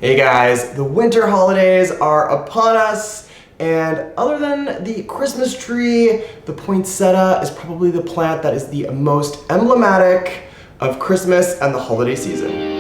Hey guys, the winter holidays are upon us, and other than the Christmas tree, the poinsettia is probably the plant that is the most emblematic of Christmas and the holiday season.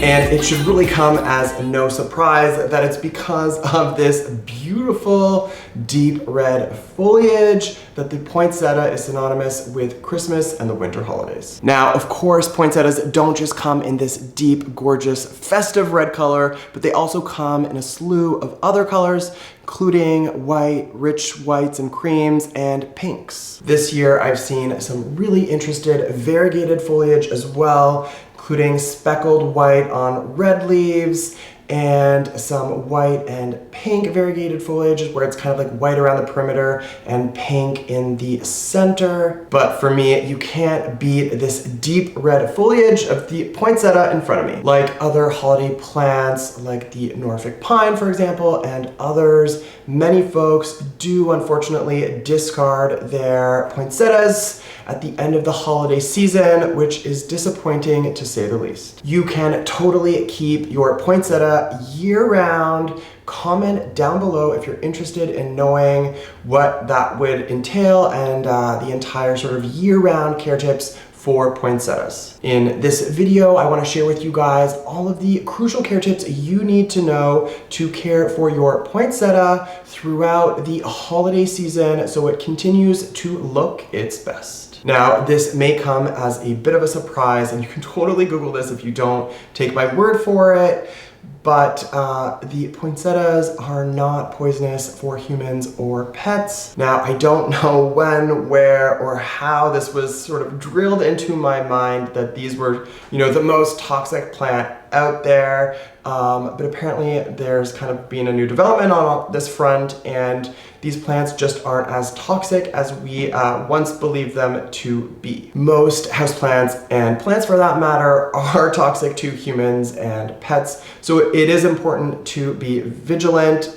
And it should really come as no surprise that it's because of this beautiful deep red foliage that the poinsettia is synonymous with Christmas and the winter holidays. Now, of course, poinsettias don't just come in this deep, gorgeous, festive red color, but they also come in a slew of other colors, including white, rich whites and creams, and pinks. This year, I've seen some really interesting variegated foliage as well, including speckled white on red leaves and some white and pink variegated foliage where it's kind of like white around the perimeter and pink in the center. But for me, you can't beat this deep red foliage of the poinsettia in front of me. Like other holiday plants, like the Norfolk pine, for example, and others, many folks do unfortunately discard their poinsettias at the end of the holiday season, which is disappointing to say the least. You can totally keep your poinsettia year-round. Comment down below if you're interested in knowing what that would entail and the entire sort of year-round care tips for poinsettias. In this video, I want to share with you guys all of the crucial care tips you need to know to care for your poinsettia throughout the holiday season so it continues to look its best. Now, this may come as a bit of a surprise, and you can totally Google this if you don't take my word for it, but the poinsettias are not poisonous for humans or pets. Now, I don't know when, where, or how this was sort of drilled into my mind that these were, the most toxic plant out there, but apparently there's kind of been a new development on this front, and these plants just aren't as toxic as we once believed them to be. Most houseplants, and plants for that matter, are toxic to humans and pets, so it is important to be vigilant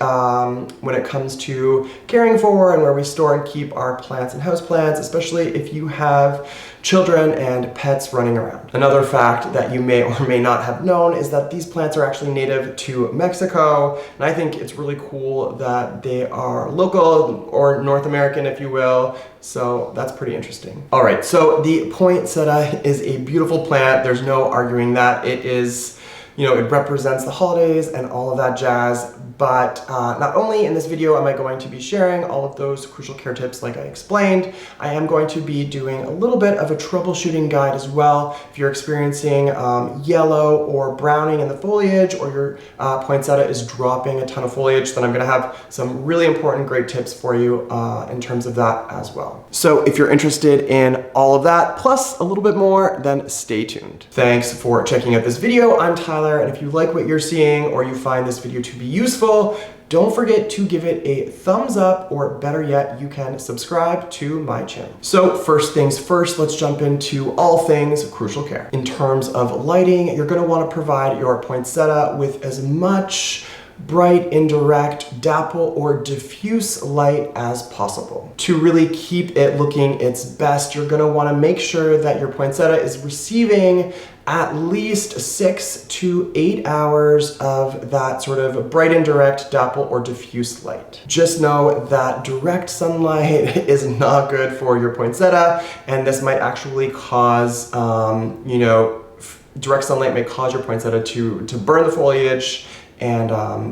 when it comes to caring for and where we store and keep our plants and houseplants, especially if you have children and pets running around. Another fact that you may or may not have known is that these plants are actually native to Mexico, and I think it's really cool that they are local or North American, if you will, so that's pretty interesting. All right, so the poinsettia is a beautiful plant. There's no arguing that. It is, it represents the holidays and all of that jazz, but not only in this video am I going to be sharing all of those crucial care tips like I explained, I am going to be doing a little bit of a troubleshooting guide as well. If you're experiencing yellow or browning in the foliage, or your poinsettia is dropping a ton of foliage, then I'm gonna have some really important great tips for you in terms of that as well. So if you're interested in all of that, plus a little bit more, then stay tuned. Thanks for checking out this video. I'm Tyler, and if you like what you're seeing or you find this video to be useful, don't forget to give it a thumbs up, or better yet, you can subscribe to my channel. So first things first, let's jump into all things crucial care. In terms of lighting, you're gonna wanna provide your poinsettia with as much bright, indirect, dapple, or diffuse light as possible. To really keep it looking its best, you're gonna wanna make sure that your poinsettia is receiving at least 6 to 8 hours of that sort of bright, indirect, dapple, or diffuse light. Just know that direct sunlight is not good for your poinsettia, and this might actually cause, direct sunlight may cause your poinsettia to burn the foliage, and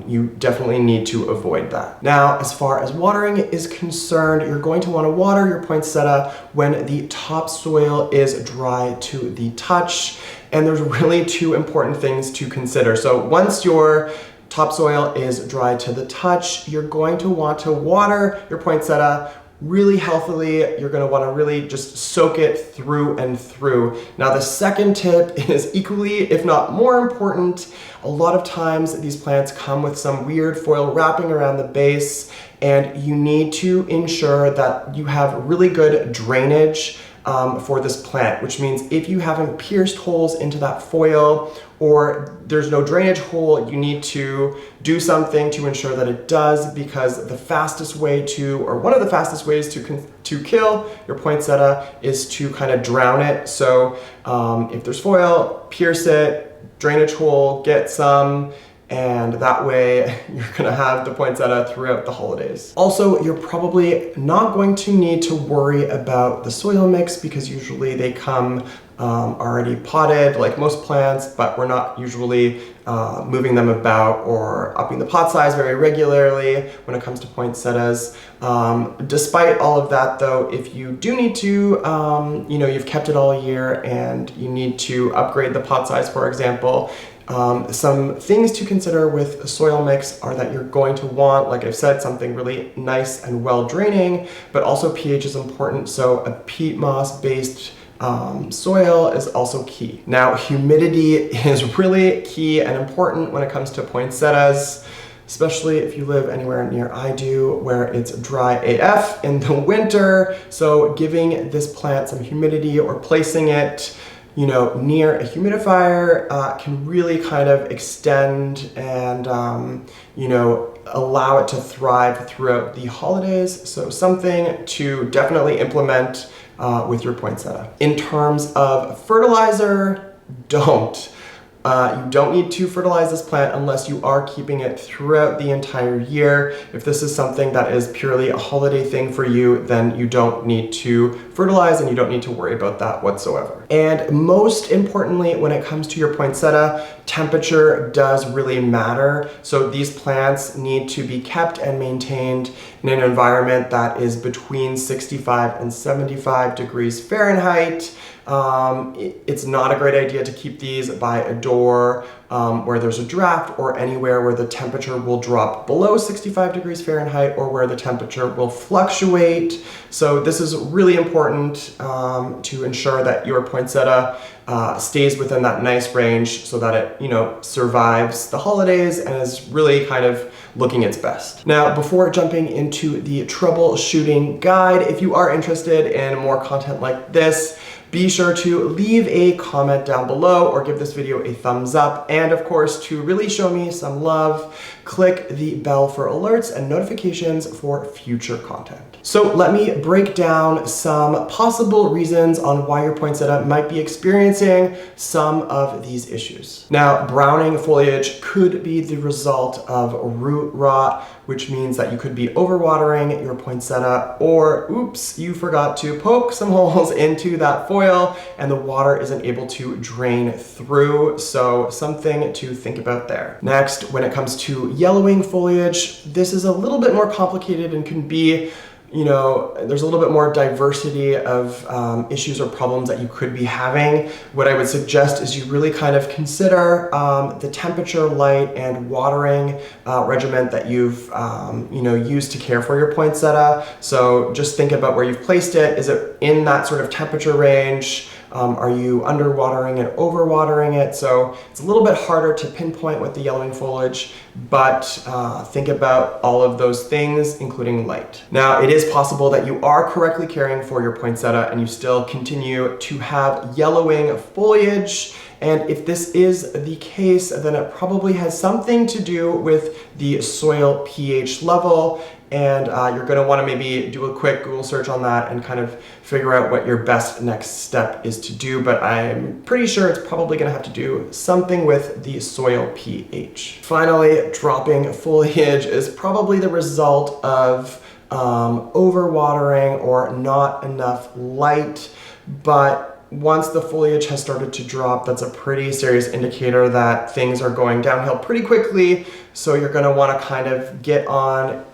you definitely need to avoid that. Now, as far as watering is concerned, you're going to want to water your poinsettia when the topsoil is dry to the touch, and there's really two important things to consider. So once your topsoil is dry to the touch, you're going to want to water your poinsettia really healthily. You're gonna wanna really just soak it through and through. Now, the second tip is equally, if not more important. A lot of times these plants come with some weird foil wrapping around the base, and you need to ensure that you have really good drainage for this plant, which means if you haven't pierced holes into that foil or there's no drainage hole, you need to do something to ensure that it does, because the fastest way to, or one of the fastest ways to kill your poinsettia is to kind of drown it. So if there's foil, pierce it, drainage hole, get some, and that way you're gonna have the poinsettia throughout the holidays. Also, you're probably not going to need to worry about the soil mix, because usually they come already potted like most plants, but we're not usually moving them about or upping the pot size very regularly when it comes to poinsettias. Despite all of that though, if you do need to, you've kept it all year and you need to upgrade the pot size, for example, some things to consider with a soil mix are that you're going to want, like I've said, something really nice and well draining, but also pH is important. So a peat moss based soil is also key. Now, humidity is really key and important when it comes to poinsettias, especially if you live anywhere near I do, where it's dry AF in the winter. So giving this plant some humidity or placing it near a humidifier can really kind of extend and, allow it to thrive throughout the holidays. So something to definitely implement with your poinsettia. In terms of fertilizer, don't. You don't need to fertilize this plant unless you are keeping it throughout the entire year. If this is something that is purely a holiday thing for you, then you don't need to fertilize and you don't need to worry about that whatsoever. And most importantly, when it comes to your poinsettia, temperature does really matter. So these plants need to be kept and maintained in an environment that is between 65 and 75 degrees Fahrenheit. It's not a great idea to keep these by a door where there's a draft, or anywhere where the temperature will drop below 65 degrees Fahrenheit or where the temperature will fluctuate. So this is really important to ensure that your poinsettia stays within that nice range so that it survives the holidays and is really kind of looking its best. Now, before jumping into the troubleshooting guide, if you are interested in more content like this, be sure to leave a comment down below or give this video a thumbs up. And of course, to really show me some love, click the bell for alerts and notifications for future content. So let me break down some possible reasons on why your poinsettia might be experiencing some of these issues. Now, browning foliage could be the result of root rot, which means that you could be overwatering your poinsettia, or oops, you forgot to poke some holes into that foil and the water isn't able to drain through. So something to think about there. Next, when it comes to yellowing foliage, this is a little bit more complicated and can be there's a little bit more diversity of issues or problems that you could be having. What I would suggest is you really kind of consider the temperature, light, and watering regimen that you've used to care for your poinsettia. So just think about where you've placed it. Is it in that sort of temperature range? Are you underwatering it, overwatering it? So it's a little bit harder to pinpoint with the yellowing foliage, but think about all of those things, including light. Now, it is possible that you are correctly caring for your poinsettia and you still continue to have yellowing foliage. And if this is the case, then it probably has something to do with the soil pH level. And you're going to want to maybe do a quick Google search on that and kind of figure out what your best next step is to do. But I'm pretty sure it's probably going to have to do something with the soil pH. Finally, dropping foliage is probably the result of overwatering or not enough light. But once the foliage has started to drop, that's a pretty serious indicator that things are going downhill pretty quickly. So you're going to want to kind of get on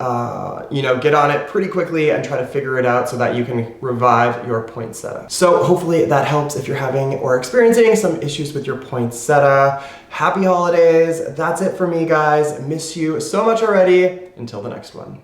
it pretty quickly and try to figure it out so that you can revive your poinsettia. So hopefully that helps if you're having or experiencing some issues with your poinsettia. Happy holidays. That's it for me, guys. Miss you so much already. Until the next one.